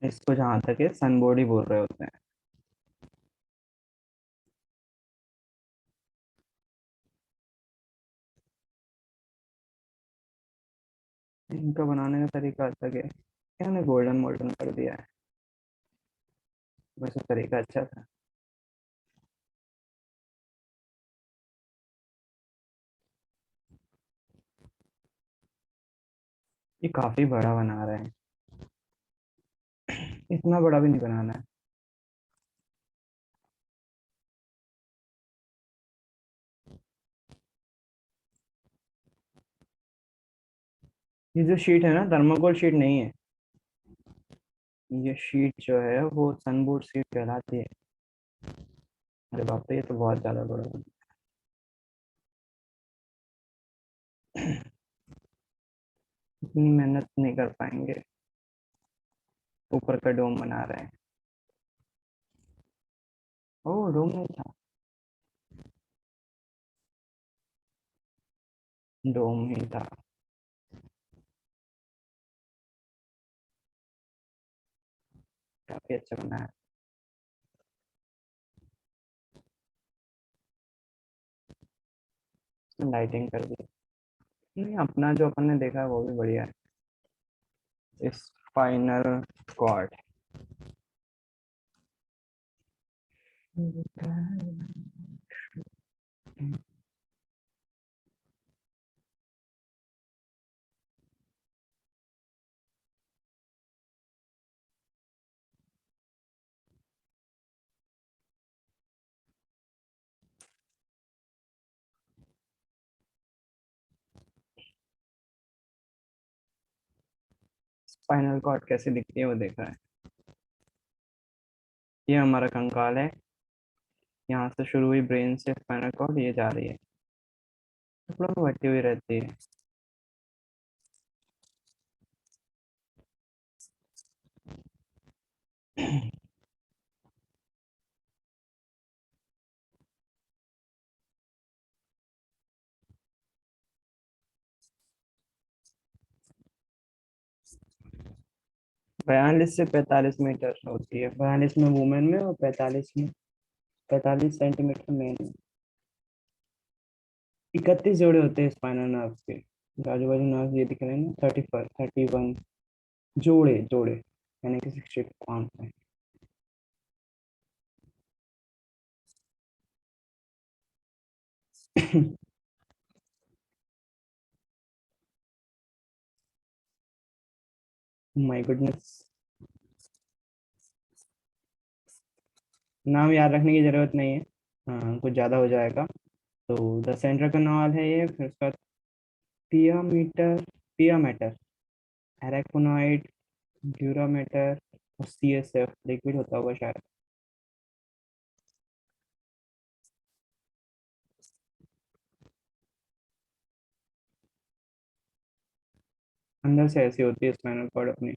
इसको जहाँ तक है सनबोर्ड ही बोल रहे होते हैं। इनका बनाने का तरीका अलग है, क्या ने गोल्डन मोल्डन कर दिया है। वैसे तरीका अच्छा था। ये काफी बड़ा बना रहे हैं, इतना बड़ा भी नहीं बनाना है। ये जो शीट है ना, थर्माकोल शीट नहीं है। ये शीट जो है वो सनबोर्ड शीट कहलाती है। अरे बाप रे, ये तो बहुत ज्यादा बड़ा बना। इतनी मेहनत नहीं कर पाएंगे। ऊपर का डोम बना रहे हैं। ओ, डोम नहीं था। डोम ही था। काफी अच्छा बना है। लाइटिंग कर दी। नहीं, अपना जो अपन ने देखा है वो भी बढ़िया है। इस फाइनल कॉर्ड। स्पाइनल कॉर्ड कैसे दिखती है वो देखा है। ये हमारा कंकाल है। यहाँ से शुरू हुई ब्रेन से स्पाइनल कॉर्ड ये जा रही है, टुकड़ों में बटी हुई रहती है। बयालीस से 45 मीटर होती है, 42 में वुमेन में और 45 सेंटीमीटर मेन में। 31 जोड़े होते हैं स्पाइनल नर्व के। आजू बाजू नर्व ये दिख रहे हैं ना, 31 जोड़े जोड़े, यानी कि 65 है। My goodness. नाम याद रखने की जरूरत नहीं है। हाँ, कुछ ज्यादा हो जाएगा। तो द सेंट्रल कनाल है ये, फिर उसका पियामीटर, पियामेटर, एराकोनॉइड, ड्यूरामेटर और सीएसएफ लिक्विड होता होगा शायद। अंदर से ऐसी होती है स्पाइनल कॉर्ड अपनी।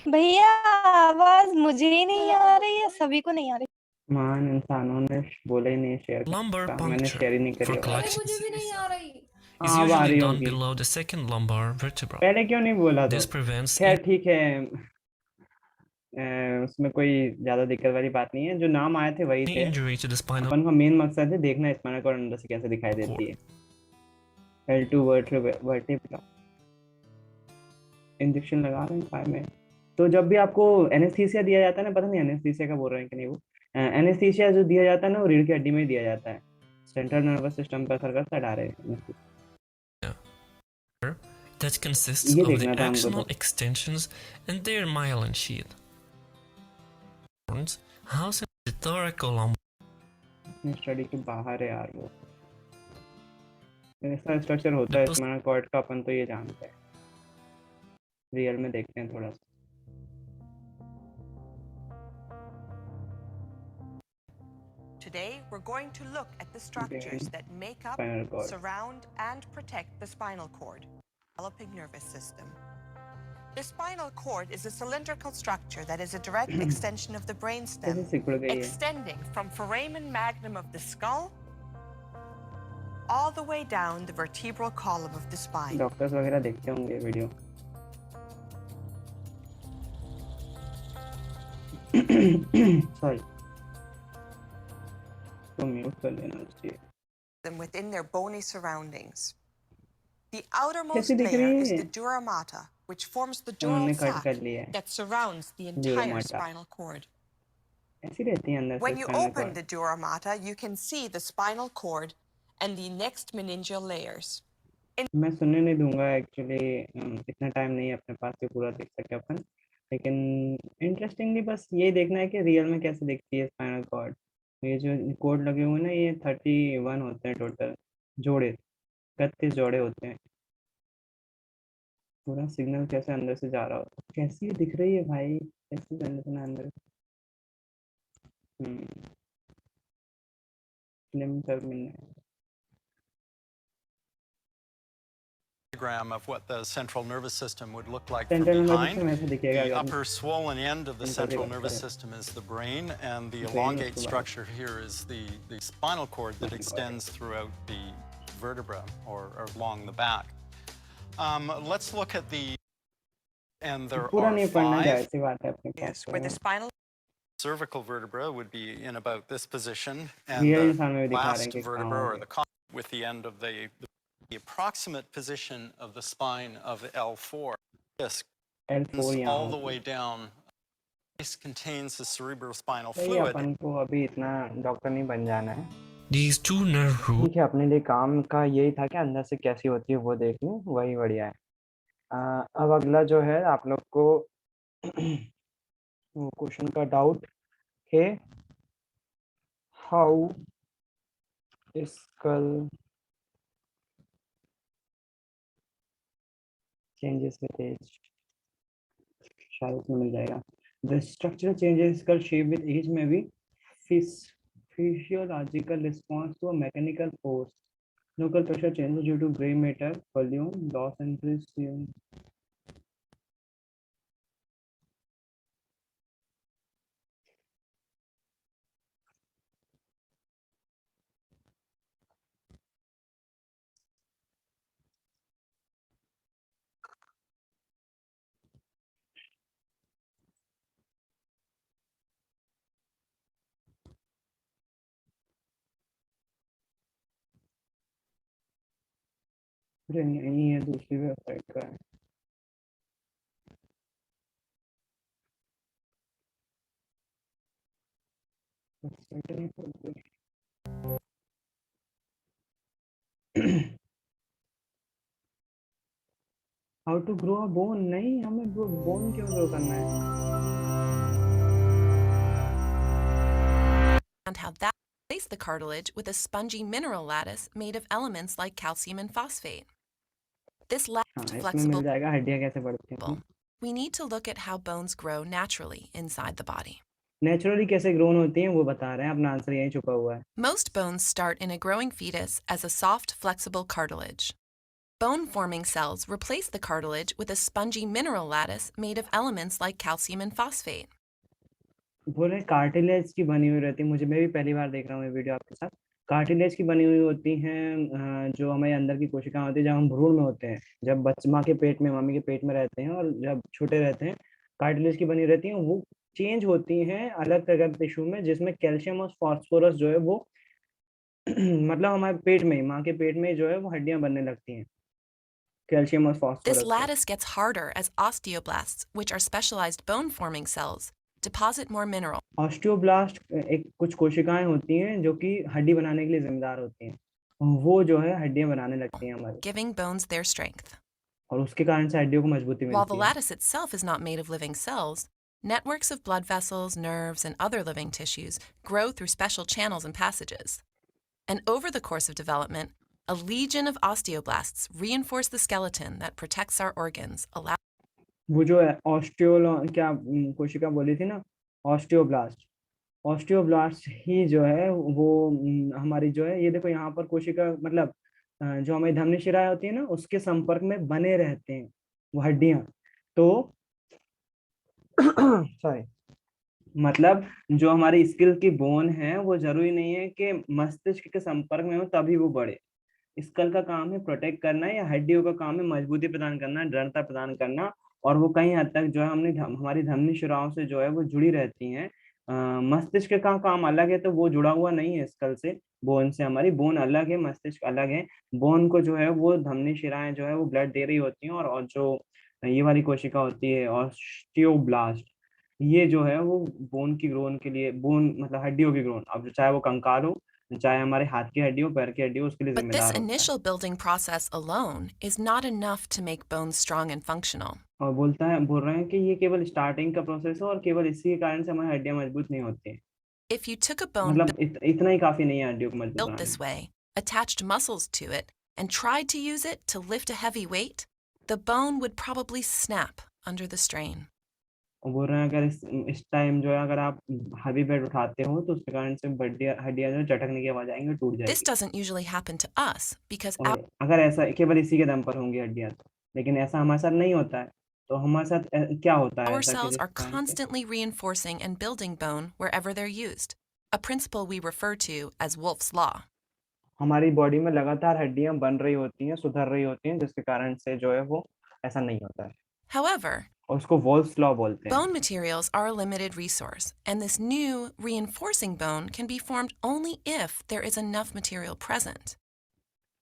भैया, आवाज मुझे ही नहीं आ रही है, सभी को नहीं आ रही। महान इंसानों ने बोला ही नहीं शेयर Lumbar करता, मैंने puncture शेयर ही नहीं करी for आवाज। collection मुझे भी नहीं आ रही। is हाँ, अब आ usually रही done होगी। below the second lumbar vertebra. पहले क्यों नहीं बोला तो। This prevents खैर ठीक है। उसमें कोई ज्यादा दिक्कत वाली बात नहीं है, जो नाम आए थे वही any थे। injury to the spinal अपन का मेन मकसद है देखना स्पाइनल कॉर्ड अंदर से कैसे दिखाई देती cord. है। L2 vertebra. इंजेक्शन लगा रहे हैं पाए में। तो जब भी आपको एनेस्थीसिया दिया जाता है ना, पता नहीं एनेस्थीसिया का बोल रहे हैं कि नहीं, वो एनेस्थीसिया जो दिया जाता है ना, वो रीढ़ की हड्डी में ही दिया जाता है। सेंट्रल नर्वस सिस्टम पे असर करता है डायरेक्ट। That consists ये of the देखना था हमको axonal तो। extensions and their myelin sheath. Horns housed in the thoracolumbar अपनी स्टडी के बाहर है यार वो। ऐसा स्ट्रक्चर होता है The स्पाइनल कॉर्ड का, अपन तो ये जानते हैं, रियल में देखते हैं थोड़ा सा। Today, we're going to look at the structures that make up, Spinal cord. surround, and protect the spinal cord, developing nervous system. The spinal cord is a cylindrical structure that is a direct extension of the brainstem, कैसे सिकुड़ गई है? extending from foramen magnum of the skull all the way down the vertebral column of the spine. Doctors वगैरह देखते होंगे video. Sorry, तो mute कर लेना चाहिए। Them within their bony surroundings. The outermost कैसी दिख layer रही is है? the dura mater, which forms the उन्होंने dural कट sac कर लिया है। that surrounds the Dura entire mater। spinal cord. ऐसी रहती है अंदर से When you spinal open cord. the dura mater, you can see the spinal cord and the next meningeal layers. मैं सुनने नहीं दूंगा एक्चुअली, इतना टाइम नहीं है अपने पास कि पूरा देख सके अपन, लेकिन इंटरेस्टिंगली बस ये देखना है कि रियल में कैसे दिखती है स्पाइनल कॉर्ड। ये जो कोड लगे हुए हैं ना, ये 31 होते हैं टोटल जोड़े, 31 जोड़े होते हैं। पूरा सिग्नल कैसे अंदर से जा रहा हो, कैसी दिख रही है भाई, कैसी संरचना अंदर। Film terminal Of what the central nervous system would look like central from nervous behind. System ऐसा दिखेगा The अगर upper swollen end of the Central central nervous nervous system. system is the brain, and the Brain elongate is the structure here is the spinal cord that Spinal cord. extends throughout the vertebra or along the back. Let's look at the, and there पूरा are नहीं पढ़ना, जाहिर 5. सी बात है अपने Yes, pass. where the spinal Cervical vertebra would be in about this position, and real the इंसान में भी दिखा रहे हैं last कि कहाँ vertebra or होंगे। the with the end of the approximate position of the spine of L4. Disc L4 यहाँ all the होगी। way down. This contains the cerebrospinal सही, fluid. अपन को अभी इतना डॉक्टर नहीं बन जाना है। These two nerve roots ठीक है, अपने लिए काम का यही था कि अंदर से कैसी होती है वो देख लें, वही बढ़िया है। अब अगला जो है आप लोग को वो क्वेश्चन का डाउट है, how skull changes with age, शायद इसमें मिल जाएगा। The structural changes skull shape with age में भी physiological response to a mechanical force. Local pressure changes due to gray matter volume loss and increase. नहीं है, दूसरी वेबसाइट का है। How to grow a bone, नहीं हमें बोन क्यों ग्रो करना है। And how that replace the cartilage with a spongy mineral lattice made of elements like calcium and phosphate. This हाँ, lattice इसमें मिल flexible. जाएगा हड्डियां कैसे बढ़ती हैं। We need to look at how bones grow naturally inside the body. Naturally कैसे grown होती हैं वो बता रहे हैं, अपना आंसर यहीं छुपा हुआ है। Most bones start in a growing fetus as a soft, flexible cartilage. Bone-forming cells replace the cartilage with a spongy mineral lattice made of elements like calcium and phosphate. बोले कार्टिलेज की बनी हुई रहती है, मुझे मैं भी पहली बार देख रहा हूँ ये वीडियो आपके साथ। कार्टिलेज की बनी हुई होती हैं जो हमारे अंदर की कोशिकाएं होती है, जब हम भ्रूण में होते हैं, जब माँ के पेट में, मम्मी के पेट में रहते हैं और जब छोटे रहते हैं, कार्टिलेज की बनी रहती हैं, वो चेंज होती हैं अलग तरह के टिश्यू में, जिसमें कैल्शियम और फास्फोरस जो है वो मतलब हमारे पेट में, माँ के पेट में जो है वो हड्डियां बनने लगती हैं कैल्शियम और This फास्फोरस से। lattice gets harder as osteoblasts, which are specialized bone-forming cells, deposit more mineral, osteoblast एक कुछ कोशिकाएं होती हैं जो कि हड्डी बनाने के लिए जिम्मेदार होती हैं, वो जो है हड्डियां बनाने लगती हैं हमारी, giving bones their strength. और उसके कारण से हड्डियों को मजबूती While the मिलती है। lattice itself is not made of living cells, networks of blood vessels, nerves, and other living tissues grow through special channels and passages. And over the course of development, A legion of osteoblasts reinforce the skeleton that protects our organs, वो जो है कोशिका बोली थी ना, osteoblast. Osteoblast ही जो है वो हमारी जो है, ये देखो यहाँ पर कोशिका मतलब जो हमारी धमनी शिराएं होती है ना, उसके संपर्क में बने रहते हैं वो हड्डियां। तो सॉरी, मतलब जो हमारी स्किल की बोन है वो जरूरी नहीं है कि मस्तिष्क के संपर्क में हो तभी वो बढ़े। स्कल का काम है प्रोटेक्ट करना, या हड्डियों का काम है मजबूती प्रदान करना, दृढ़ता प्रदान करना, और वो कहीं हद तक जो है हमारी धमनी शिराओं से जो है वो जुड़ी रहती हैं। मस्तिष्क का काम अलग है, तो वो जुड़ा हुआ नहीं है स्कल से, बोन से। हमारी बोन अलग है, मस्तिष्क अलग है। बोन को जो है वो धमनी शिराएं जो है वो ब्लड दे रही होती हैं, और जो ये वाली कोशिका होती है ऑस्टियोब्लास्ट, ये जो है वो बोन की ग्रोन के लिए, बोन मतलब हड्डियों की ग्रोन, अब चाहे वो कंकाल हो, चाहे हमारे हाथ की हड्डी हो, पैर की हड्डी हो, उसके लिए but this जिम्मेदार होता है। initial building process alone is not enough to make bones strong and functional. और बोल रहे हैं कि ये केवल स्टार्टिंग का प्रोसेस है, और केवल इसी के कारण से हमारी हड्डियां मजबूत नहीं होती हैं। If you took a bone मतलब इतना ही काफी नहीं है हड्डियों को मजबूत built बनाने this में। way, attached muscles to it, and tried to use it to lift a heavy weight, the bone would probably snap under the strain. और बोल रहे हैं अगर इस टाइम जो है अगर आप हेवी वेट उठाते हो तो उसके कारण से हड्डियां जो झटकने की आवाज आएंगी, टूट This जाएगी। doesn't usually happen to us because और अगर ऐसा केवल इसी के दम पर होंगी हड्डियां तो, लेकिन ऐसा हमारे साथ नहीं होता है। तो हमारे साथ क्या होता है our ऐसा कि cells जिस are कारण से constantly reinforcing and building bone wherever they're used, a principle we refer to as Wolff's Law. हमारी बॉडी में लगातार हड्डियां बन रही होती हैं, सुधर रही होती हैं, जिसके कारण से जो है वो ऐसा नहीं होता है, However, और उसको वॉल्स लॉ बोलते हैं। bone materials are a limited resource, and this new, reinforcing bone can be formed only if there is enough material present.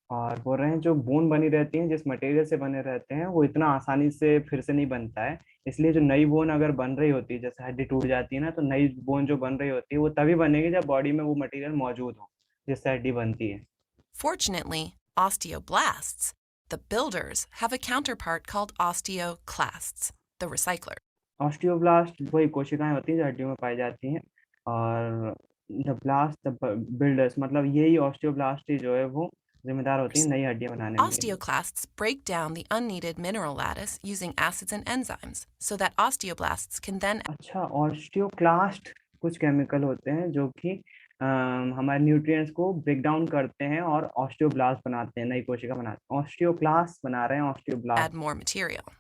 और बोल रहे हैं जो बोन बनी रहती है, जिस मटेरियल से बने रहते हैं, वो इतना आसानी से फिर से नहीं बनता है। इसलिए जो नई बोन अगर बन रही होती है, जैसे हड्डी टूट जाती है ना, तो नई बोन जो बन रही होती है वो तभी बनेगी जब बॉडी में वो मटेरियल मौजूद हो जिससे हड्डी बनती है। Fortunately, osteoblasts, the builders, have a counterpart called osteoclasts, the recycler. Osteoblast वही कोशिकाएं होती हैं जो हड्डियों में पाई जाती हैं, और द बिल्डर्स मतलब यही ऑस्टियोब्लास्ट ही जो है वो जिम्मेदार होती है नई हड्डियां बनाने में। Osteoclasts break down the unneeded mineral lattice using acids and enzymes so that osteoblasts can then अच्छा, ऑस्टियोक्लास्ट कुछ केमिकल होते हैं जो कि हमारे न्यूट्रिएंट्स को ब्रेक डाउन करते हैं और ऑस्टियोब्लास्ट बनाते हैं, नई कोशिका बनाते हैं। ऑस्टियोक्लास्ट बना रहे हैं add osteoblast. more material.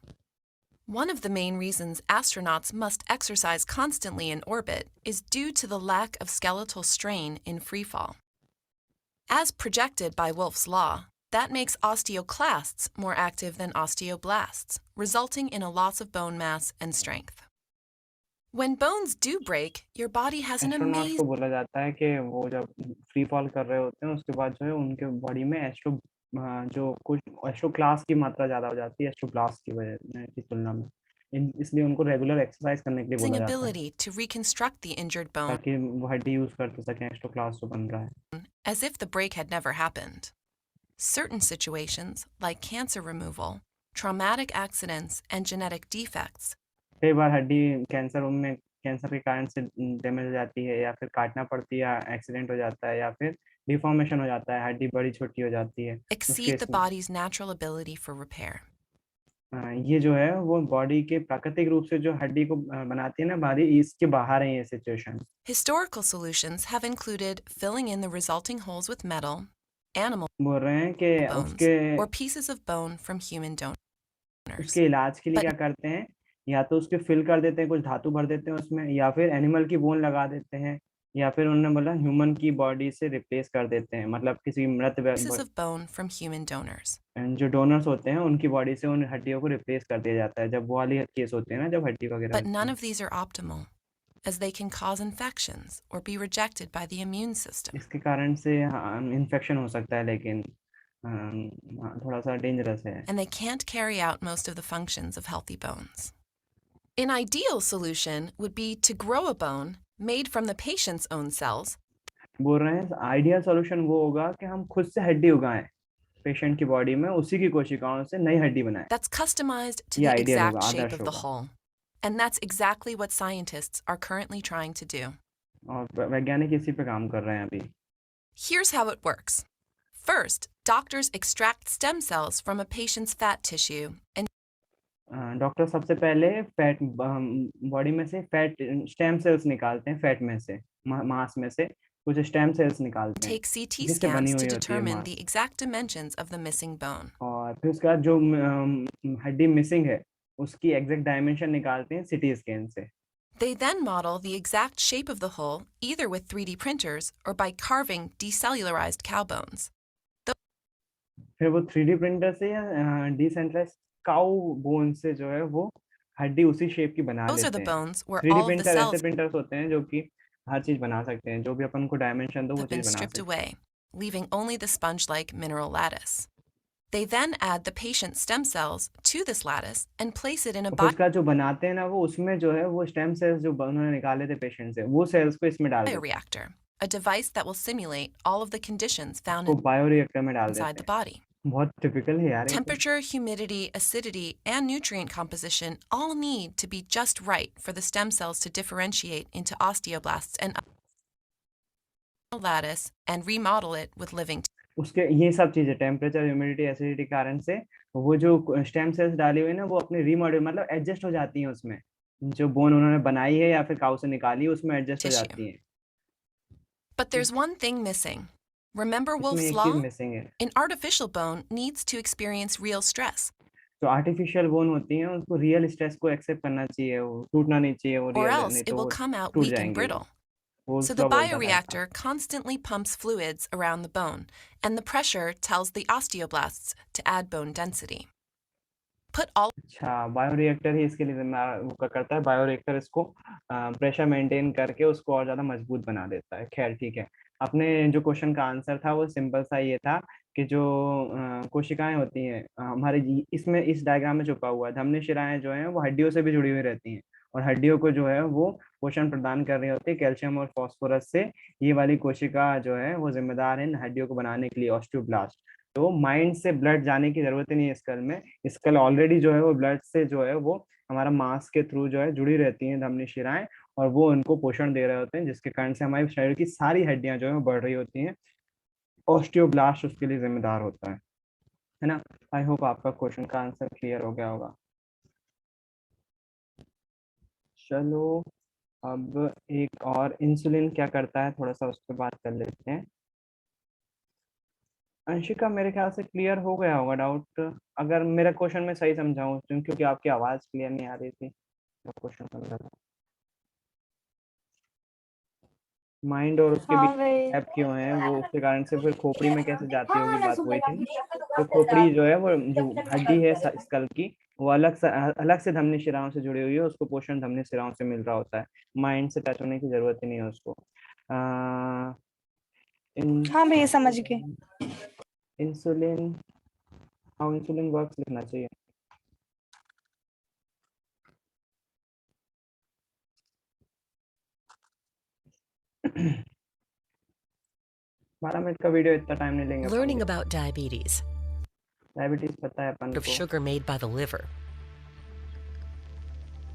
One of the main reasons astronauts must exercise constantly in orbit is due to the lack of skeletal strain in freefall. As projected by Wolff's Law, that makes osteoclasts more active than osteoblasts, resulting in a loss of bone mass and strength. When bones do break, your body has an astronauts को amazing बोला जाता है कि वो जब free fall कर रहे होते हैं उसके बाद जो है उनके बॉडी में जो कुछ एस्ट्रो क्लास की मात्रा ज्यादा हो जाती है एस्ट्रोब्लास्ट की वजह की तुलना में। इसलिए उनको रेगुलर एक्सरसाइज करने के लिए बोला जाता है ability to reconstruct the injured bone ताकि वो हड्डी यूज कर सकें एस्ट्रो क्लास जो बन रहा है। as if the break had never happened. Certain situations, like cancer removal, traumatic accidents, and genetic defects, कई बार हड्डी में कैंसर के कारण से डैमेज हो जाती है, या फिर काटना पड़ती है, या एक्सीडेंट हो जाता है, या फिर डिफॉर्मेशन हो जाता है, हड्डी बड़ी छोटी हो जाती है। उस exceed केस the में body's natural ability for repair. ये जो है वो बॉडी के प्राकृतिक रूप से जो हड्डी को बनाती है ना भारी, इसके बाहर है ये situation. Historical solutions have included filling in the resulting holes with metal, animal बोल रहे हैं कि bones, or pieces of bone from human donors. उसके इलाज के लिए क्या करते हैं, या तो उसके फिल कर देते हैं, कुछ धातु भर देते हैं उसमें, या फिर एनिमल की बोन लगा देते हैं, या फिर उन्होंने बोला ह्यूमन की बॉडी से रिप्लेस कर देते हैं, मतलब किसी मृत Pieces of bone from human donors. जो डोनर्स होते हैं उनकी बॉडी से उन हड्डियों को रिप्लेस कर दिया जाता है, जब वो वाली केस होते हैं ना, जब हड्डी वगैरह But होती none है। of these are optimal, as they can cause infections or be rejected by the immune system. इसके कारण से इन्फेक्शन हो सकता है, लेकिन थोड़ा सा डेंजरस है। And they can't carry out most of the functions of healthy bones. An ideal solution would be to grow a bone made from the patient's own cells बोल रहे हैं आइडियल सॉल्यूशन वो होगा कि हम खुद से हड्डी उगाएं पेशेंट की बॉडी में, उसी की कोशिकाओं से नई हड्डी बनाएं। that's customized to Yeah, the ideal exact होगा, shape आदर्श of the होगा। whole. And that's exactly what scientists are currently trying to do. और वैज्ञानिक इसी पे काम कर रहे हैं अभी। Here's how it works. First, doctors extract stem cells from a patient's fat tissue and doctor सबसे पहले फैट बॉडी में से फैट स्टेम सेल्स निकालते हैं, फैट में से, मांस में से कुछ स्टेम सेल्स निकालते हैं take CT जिससे बनी scans हुई to होती है determine मांस, the exact dimensions of the missing bone. और फिर उसके बाद जो हड्डी मिसिंग है उसकी एग्जैक्ट डायमेंशन निकालते हैं सीटी स्कैन से। They then model the exact shape of the hole either with 3D printers or by carving decellularized cow bones. फिर वो 3D प्रिंटर से या डिसेंट्रलाइज्ड काउ बोन से जो है वो हड्डी उसी शेप की बना Those are लेते the हैं। bones where 3D all of the printer ऐसे cells प्रिंटर्स होते हैं जो कि हर चीज बना सकते हैं, जो भी अपन को डायमेंशन दो वो have been चीज बना stripped सकते हैं। away, leaving only the sponge-like mineral lattice. They then add the patient's stem cells to this lattice and place it in a और फिर उसका जो बनाते हैं ना वो उसमें जो है वो स्टेम सेल्स जो उन्होंने निकाले थे पेशेंट से वो सेल्स को इसमें डाल देते हैं, bioreactor, a device that will simulate all of the conditions found वो बायोरिएक्टर में डाल inside देते the body. हैं। बहुत टिपिकल है यार ये तो। Temperature, humidity, acidity, and nutrient composition all need to be just right for the stem cells to differentiate into osteoblasts and lattice and remodel it with living उसके ये सब चीजें टेम्परेचर, ह्यूमिडिटी, एसिडिटी कारण से वो जो स्टेम सेल्स डाली हुई है ना वो अपने रीमॉडल मतलब एडजस्ट हो जाती हैं उसमें, जो बोन उन्होंने बनाई है या फिर काउ से निकाली है उसमें एडजस्ट हो Tissue. जाती हैं। But there's one thing missing. Remember इसमें Wolff's एक law? चीज मिसिंग है, An artificial bone needs to experience real stress, जो आर्टिफिशियल बोन होती हैं उसको रियल स्ट्रेस को एक्सेप्ट करना चाहिए, वो टूटना नहीं चाहिए, वो or रियल else नहीं it तो will वो come out टूट weak and जाएंगे। brittle. वो So उसका the बोलता है ऐसा। bioreactor constantly pumps fluids around the bone, and the pressure tells the osteoblasts to add bone density. Put all अच्छा, बायोरिएक्टर ही इसके लिए जिम्मेदार वो करता है, बायोरिएक्टर इसको प्रेशर मेंटेन करके उसको और ज्यादा मजबूत बना देता है। खैर ठीक है, अपने जो क्वेश्चन का आंसर था वो सिंपल सा ये था कि जो कोशिकाएं होती हैं हमारे इसमें इस डायग्राम में छुपा हुआ है, धमनी शिराएं जो हैं वो हड्डियों से भी जुड़ी हुई रहती हैं और हड्डियों को जो है वो पोषण प्रदान कर रही होती है कैल्शियम और फास्फोरस से। ये वाली कोशिका जो है वो जिम्मेदार है हड्डियों को बनाने के लिए, ऑस्टियोब्लास्ट। तो माइंड से ब्लड जाने की जरूरत ही नहीं है स्कल में, स्कल ऑलरेडी जो है वो ब्लड से जो है वो हमारा मांस के थ्रू जो है जुड़ी रहती हैं धमनी शिराएं और वो उनको पोषण दे रहे होते हैं, जिसके कारण से हमारे शरीर की सारी हड्डियां जो है वो बढ़ रही होती हैं। ऑस्टियोब्लास्ट उसके लिए जिम्मेदार होता है ना। आई होप आपका क्वेश्चन का आंसर क्लियर हो गया होगा। चलो अब एक और, इंसुलिन क्या करता है थोड़ा सा उस पर बात कर लेते हैं। अंशिका मेरे ख्याल से क्लियर हो गया होगा डाउट, अगर मेरा क्वेश्चन मैं सही समझाऊं क्योंकि आपकी आवाज क्लियर नहीं आ रही थी तो क्वेश्चन समझा था। माइंड और उसके हाँ बीच भाई। गैप क्यों है वो उसके कारण से फिर खोपड़ी में कैसे जाती होगी, बात वही थी। तो खोपड़ी जो है वो जो हड्डी है स्कल की वो अलग से धमनी शिराओं से जुड़ी हुई है, उसको पोषण धमनी शिराओं से मिल रहा होता है, माइंड से टच होने की जरूरत ही नहीं है उसको। हाँ भैया समझ गए। इंसुलिन, हाउ इंसुलिन वर्क्स लिखना चाहिए। बारह मिनट का वीडियो इतना टाइम नहीं लेंगे। Learning about diabetes, डायबिटीज पता है अपन of को, sugar made by the liver.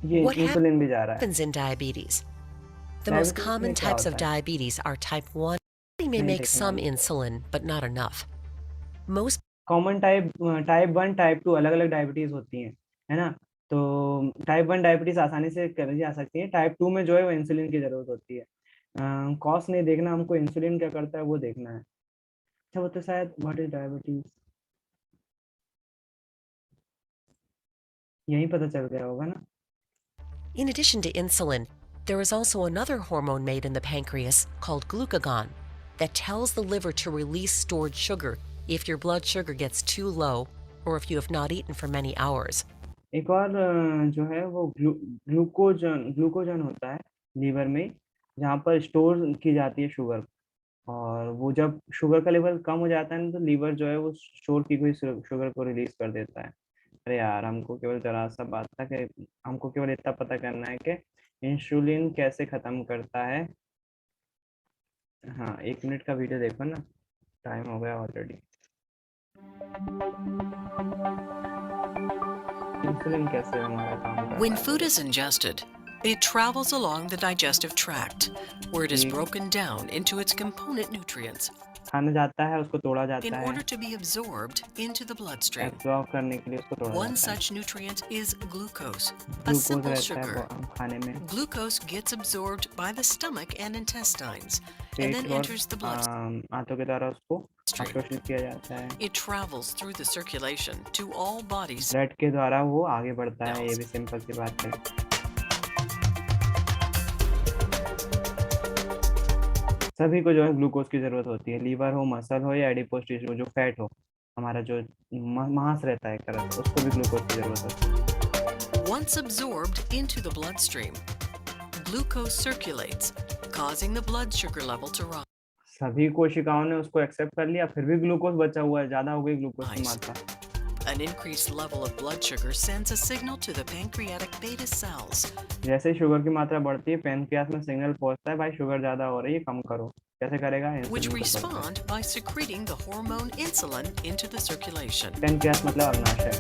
ये What इंसुलिन भी जा रहा है। happens in diabetes? The most Diabetes common में क्या types of होता है? diabetes are type 1. They may नहीं make देखना some है। insulin, but not enough. Most common type, type 1 type 2 अलग अलग डायबिटीज होती हैं, है ना। तो टाइप 1 डायबिटीज आसानी से करी जा सकती है, टाइप 2 में जो है वो इंसुलिन की जरूरत होती है। कॉस्ट नहीं देखना हमको, इंसुलिन क्या करता है वो देखना है। अच्छा वो तो शायद व्हाट इज डायबिटीज यही पता चल गया होगा ना। In addition to insulin, there is also another hormone made in the pancreas called glucagon that tells the liver to release stored sugar if your blood sugar gets too low or if you have not eaten for many hours. एक और जो है वो glucagon होता है liver में, जहाँ पर स्टोर की जाती है शुगर, और वो जब शुगर का लेवल कम हो जाता है ना तो लीवर जो है वो स्टोर की हुई शुगर को रिलीज कर देता है। अरे यार हमको केवल जरा सा बात था कि हमको केवल इतना पता करना है कि इंसुलिन कैसे खत्म करता है। हाँ 1 मिनट का वीडियो देखो ना, टाइम हो गया ऑलरेडी। इंसुलिन कैसे हमारा काम करता When है? food is ingested, it travels along the digestive tract, where it is ji. broken down into its component nutrients. खाना जाता है, उसको तोड़ा in जाता है, order to be absorbed into the bloodstream. Absorb करने के लिए उसको तोड़ा One जाता है। such nutrient is glucose, a glucose simple रहता है sugar. वो खाने में, Glucose gets absorbed by the stomach and intestines and pet then और enters the bloodstream. आंतों के द्वारा उसको अवशोषित किया जाता है, It travels through the circulation to all bodies. Blood के द्वारा वो आगे बढ़ता है। ये भी सिंपल सी बात है। सभी को जो है ग्लूकोज की जरूरत होती है, लीवर हो, मसल हो या एडिपोज टिश्यू, जो फैट हो, हमारा जो मांस रहता है एक तरह से, उसको भी ग्लूकोज की जरूरत होती है। Once absorbed into the bloodstream, glucose circulates, causing the blood sugar level to rise. सभी कोशिकाओं ने उसको एक्सेप्ट कर लिया, फिर भी ग्लूकोज बचा हुआ है, ज्यादा हो गई ग्लूकोज की Nice. मात्रा। An increased level of blood sugar sends a signal to the pancreatic beta cells. जैसे ही शुगर की मात्रा बढ़ती है, पैनक्रियास में सिग्नल पहुंचता है, भाई शुगर ज्यादा हो रही है, कम करो। कैसे करेगा? which इंसुलिन को बढ़ता है। respond by secreting the hormone insulin into the circulation. Pancreas मतलब अग्नाशय।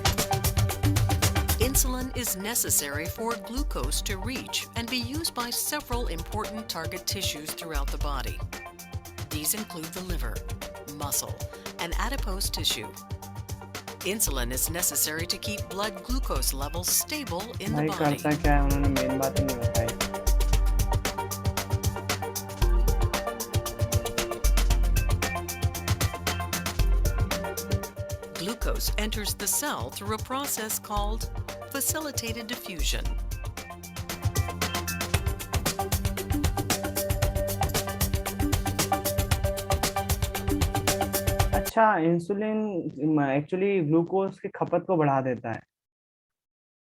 Insulin is necessary for glucose to reach and be used by several important target tissues throughout the body. These include the liver, muscle, and adipose tissue. Insulin is necessary to keep blood glucose levels stable in the भाई body. करता क्या है, उन्होंने main बात ही नहीं बताई। Glucose enters the cell through a process called facilitated diffusion. अच्छा, insulin actually glucose की खपत को बढ़ा देता है।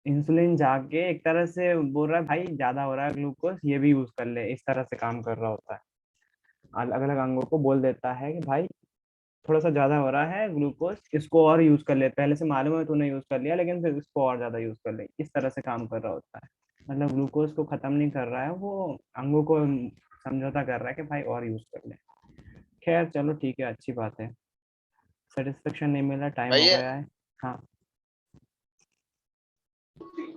इंसुलिन जाके एक तरह से बोल रहा है भाई ज्यादा हो रहा है ग्लूकोज, ये भी यूज कर ले, इस तरह से काम कर रहा होता है। अलग अलग अंगों को बोल देता है कि भाई थोड़ा सा ज्यादा हो रहा है ग्लूकोज, इसको और यूज कर ले, पहले से मालूम है तूने यूज कर लिया लेकिन फिर इसको और ज्यादा यूज कर ले, इस तरह से काम कर रहा होता है। मतलब ग्लूकोज को खत्म नहीं कर रहा है वो, अंगों को समझौता कर रहा है कि भाई और यूज कर ले। खैर चलो ठीक है, अच्छी बात है। सेटिस्फेक्शन नहीं मिला, टाइम हो भैया गया है। हाँ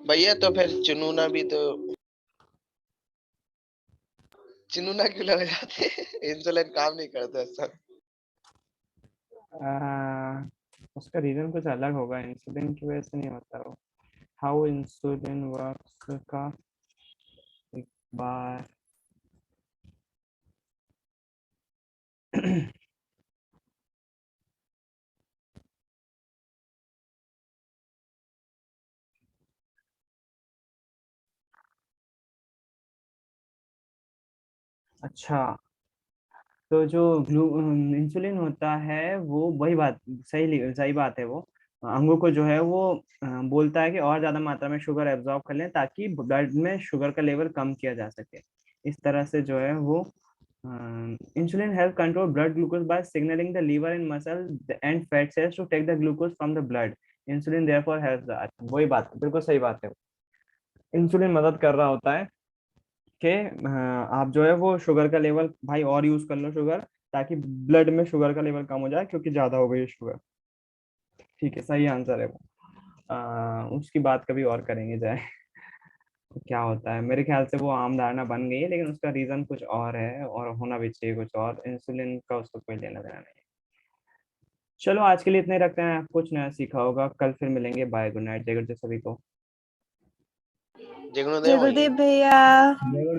भैया, तो फिर चुनूना भी तो चुनूना क्यों लग जाते इंसुलिन काम नहीं करता सर। उसका रीजन कुछ अलग होगा, इंसुलिन की वजह से नहीं होता वो। हाउ इंसुलिन वर्क्स का एक बार अच्छा, तो जो इंसुलिन होता है वो वही बात, सही बात है। वो अंगों को जो है वो बोलता है कि और ज्यादा मात्रा में शुगर एब्जॉर्ब कर लें ताकि ब्लड में शुगर का लेवल कम किया जा सके। इस तरह से जो है वो insulin help control blood glucose by signalling the liver and muscle and fat cells to take the glucose from the blood. Insulin therefore helps the, वही बात, बिल्कुल सही बात है। इंसुलिन मदद कर रहा होता है कि आप जो है वो शुगर का लेवल भाई और यूज कर लो शुगर, ताकि ब्लड में शुगर का लेवल कम हो जाए क्योंकि ज्यादा हो गई है शुगर। ठीक है, सही आंसर है वो। उसकी बात कभी और करेंगे जाए क्या होता है। मेरे ख्याल से वो आम धारणा बन गई है, लेकिन उसका रीजन कुछ और है और होना भी चाहिए कुछ और। इंसुलिन का उसको कोई लेना देना नहीं है। चलो आज के लिए इतने रखते हैं, कुछ नया सीखा होगा, कल फिर मिलेंगे। बाय, गुड नाइट, जय गुरुदेव सभी को। जय गुरुदेव जय भैया। गुरुदेव भैया।